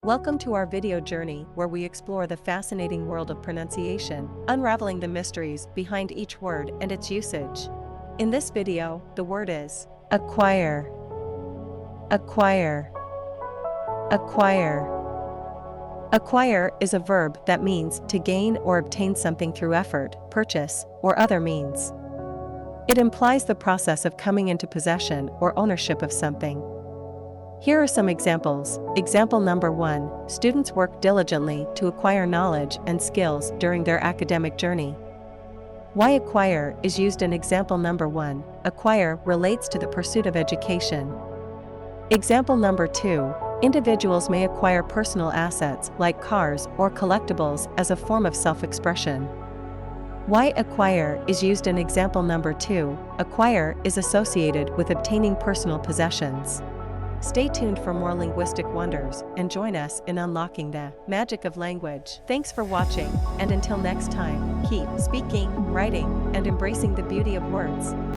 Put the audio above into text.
Welcome to our video journey where we explore the fascinating world of pronunciation, unraveling the mysteries behind each word and its usage. In this video, the word is acquire. Acquire. Acquire. Acquire is a verb that means to gain or obtain something through effort, purchase, or other means. It implies the process of coming into possession or ownership of something. Here are some examples. Example number 1. Students work diligently to acquire knowledge and skills during their academic journey. Why acquire is used in example number 1. Acquire relates to the pursuit of education. Example number 2. Individuals may acquire personal assets like cars or collectibles as a form of self-expression. Why acquire is used in example number 2. Acquire is associated with obtaining personal possessions. Stay tuned for more linguistic wonders and join us in unlocking the magic of language. Thanks for watching, and until next time, keep speaking, writing, and embracing the beauty of words.